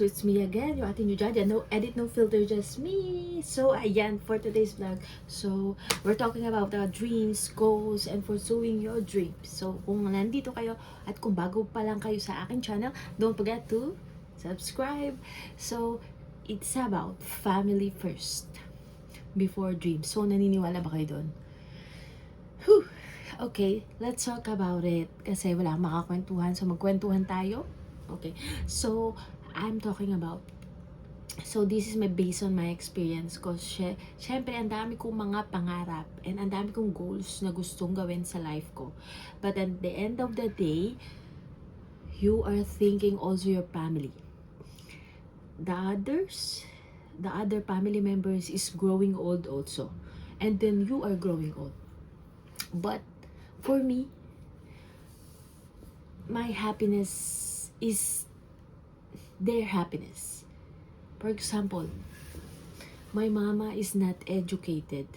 So it's me again, yung ating new Jaja. No edit, no filter, just me. So ayan, for today's vlog. So we're talking about dreams, goals, and pursuing your dreams. So kung nandito kayo at kung bago pa lang kayo sa aking channel, don't forget to subscribe. So it's about family first before dreams. So naniniwala ba kayo doon? Whew. Okay, let's talk about it. Kasi wala akong makakwentuhan. So magkwentuhan tayo. Okay, so I'm talking about, so this is my based on my experience ko. Syempre, ang dami kong mga pangarap and ang dami kong goals na gustong gawin sa life ko. But at the end of the day, you are thinking also your family. The other family members is growing old also. And then you are growing old. But for me, my happiness is their happiness. For example, my mama is not educated.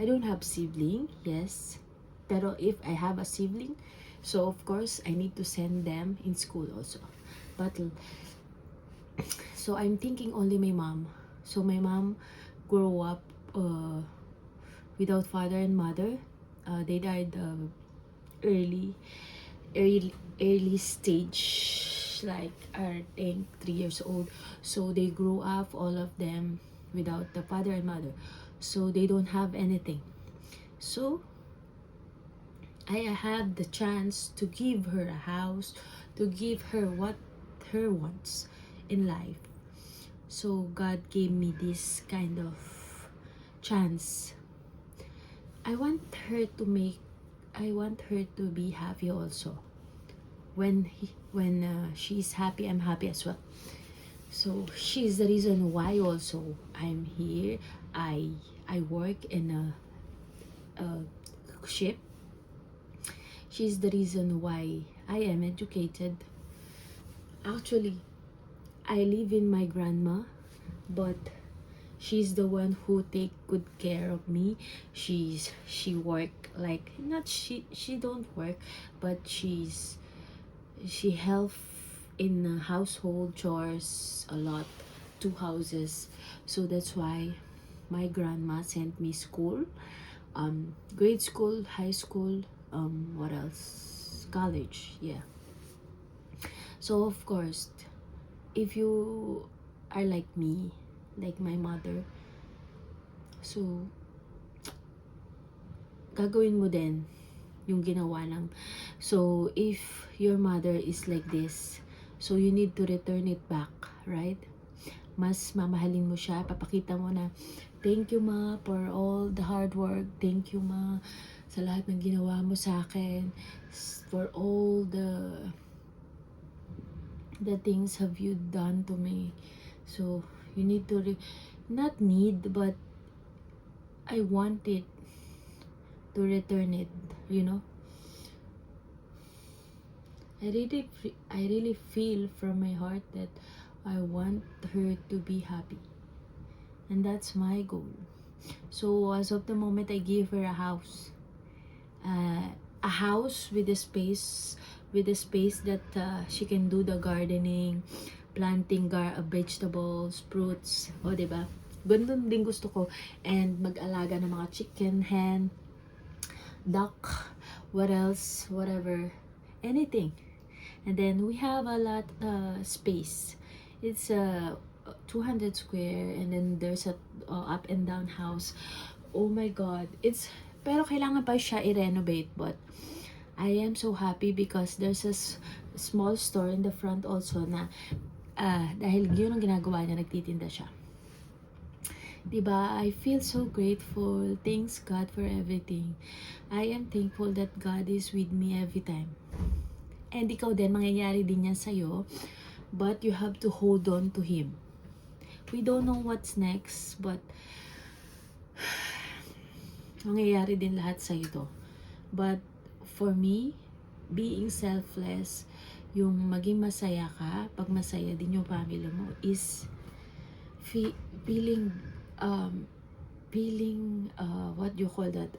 I don't have sibling, yes. Pero if I have a sibling, so of course, I need to send them in school also. But, so I'm thinking only my mom. So my mom grew up without father and mother. They died early stage, like I think 3 years old. So they grew up, all of them, without the father and mother. So they don't have anything. So I have the chance to give her a house, to give her what her wants in life. So God gave me this kind of chance. I want her to be happy also. When she's happy, I'm happy as well. So she's the reason why also I'm here. I work in a ship. She's the reason why I am educated. Actually, I live in my grandma, but she's the one who take good care of me. She work, like, not she don't work, but she help in household chores a lot, 2 houses. So that's why my grandma sent me school, grade school, high school, what else, college, yeah. So of course, if you are like me, like my mother, so gagawin mo din yung ginawa ng, so if your mother is like this, so you need to return it back, right? Mas mamahalin mo siya, papakita mo na thank you ma for all the hard work, thank you ma sa lahat ng ginawa mo sa akin, for all the things have you done to me. So you need to not need, but I want it to return it, you know. I really feel from my heart that I want her to be happy, and that's my goal. So as of the moment, I give her a house with a space, that she can do the gardening, planting vegetables, fruits, o diba? Ganun din gusto ko. And mag-alaga ng mga chicken, hen, duck, what else, whatever, anything. And then we have a lot space. It's 200 square, and then there's a up and down house. Oh my god, pero kailangan pa siya i-renovate, but I am so happy because there's a small store in the front also na dahil yun ang ginagawa niya, nagtitinda siya. Diba? I feel so grateful. Thanks God for everything. I am thankful that God is with me every time. And ikaw din, mangyayari din yan sa'yo. But you have to hold on to Him. We don't know what's next, but mangyayari din lahat sa'yo to. But for me, being selfless, yung maging masaya ka, pag masaya din yung family mo, is feeling what you call that,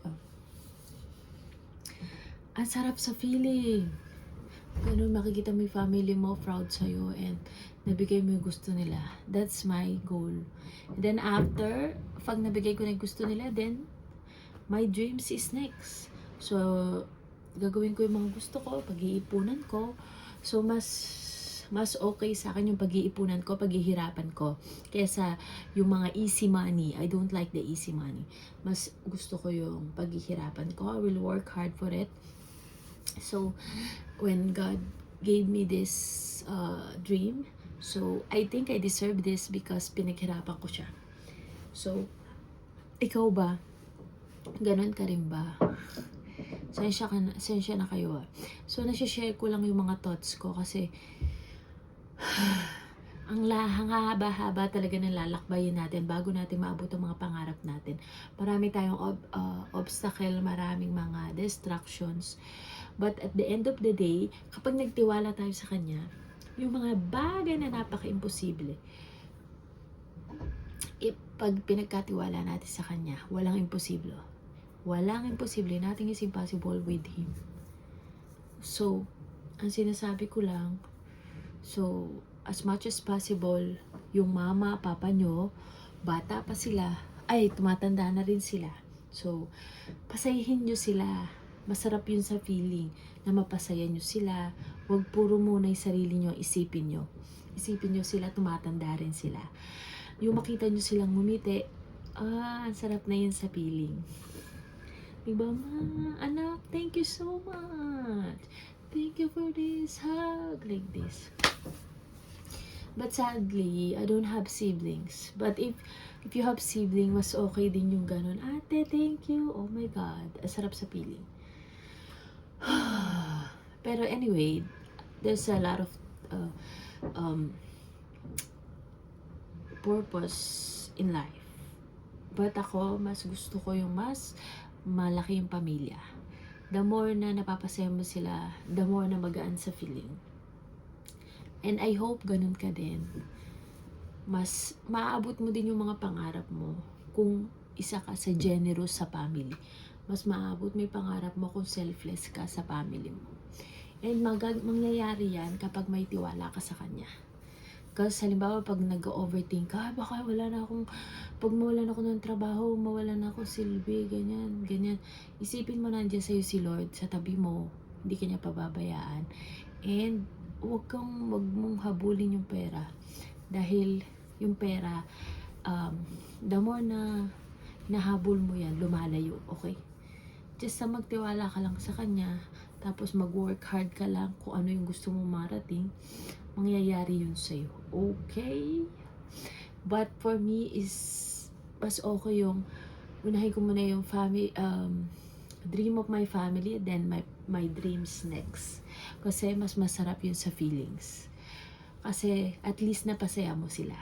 ang sarap sa feeling. Ganun, makikita mo yung family mo proud sa'yo, and nabigay mo yung gusto nila. That's my goal. And then after, pag nabigay ko na yung gusto nila, then my dreams is next. So, gagawin ko yung mga gusto ko, pag-iipunan ko. So, mas okay sa akin yung pag-iipunan ko, paghihirapan ko, kaysa yung mga easy money. I don't like the easy money. Mas gusto ko yung paghihirapan ko. I will work hard for it. So, when God gave me this dream, so I think I deserve this because pinaghirapan ko siya. So, ikaw ba? Ganon ka rin ba? Sensya na kayo. So, nasi-share ko lang yung mga thoughts ko kasi ang haba-haba talaga ng lalakbayin natin bago natin maabot ang mga pangarap natin. Marami tayong obstacle, maraming mga distractions. But at the end of the day, kapag nagtiwala tayo sa Kanya, yung mga bagay na napaka-imposible, pag pinagkatiwala natin sa Kanya, walang imposible. Walang imposible. Nothing is impossible with Him. So, ang sinasabi ko lang, so, as much as possible, yung mama, papa nyo, bata pa sila, ay, tumatanda na rin sila. So, pasayahin nyo sila. Masarap yun sa feeling na mapasaya nyo sila. Huwag puro muna yung sarili nyo, isipin nyo. Isipin nyo sila, tumatanda rin sila. Yung makita nyo silang ngumiti, ang sarap na yun sa feeling. Diba, ma? Anak, thank you so much. Thank you for this hug. Like this. But sadly, I don't have siblings. But if you have siblings, mas okay din yung ganun. Ate, thank you. Oh my God. Ang sarap sa feeling. Pero anyway, there's a lot of purpose in life. But ako, mas gusto ko yung mas malaki yung pamilya. The more na napapasaya mo sila, the more na magaan sa feeling. And I hope ganun ka din. Mas maaabot mo din yung mga pangarap mo kung isa ka sa generous sa family. Mas maaabot mo yung pangarap mo kung selfless ka sa family mo. And mangyayari yan kapag may tiwala ka sa Kanya. Kasi halimbawa pag nag-overthink ka, baka pag mawalan ako ng trabaho, mawalan ako silbi, ganyan. Isipin mo nandiyan sa'yo si Lord, sa tabi mo, hindi ka niya pababayaan. And wag mong habulin yung pera. Dahil yung pera, the more na nahabol mo yan, lumalayo, okay? Just magtiwala ka lang sa Kanya, tapos mag-work hard ka lang kung ano yung gusto mong marating, mangyayari yun sa'yo. Okay? But for me is mas okay yung unahin ko muna yung family, dream of my family, then my dreams next. Kasi mas masarap yun sa feelings. Kasi at least napasaya mo sila.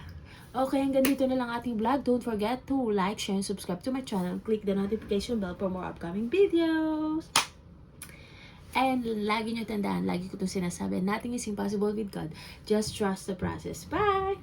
Okay, hanggang dito na lang ating vlog. Don't forget to like, share, and subscribe to my channel. Click the notification bell for more upcoming videos. And lagi nyo tandaan, lagi ko itong sinasabi, nothing is impossible with God. Just trust the process. Bye!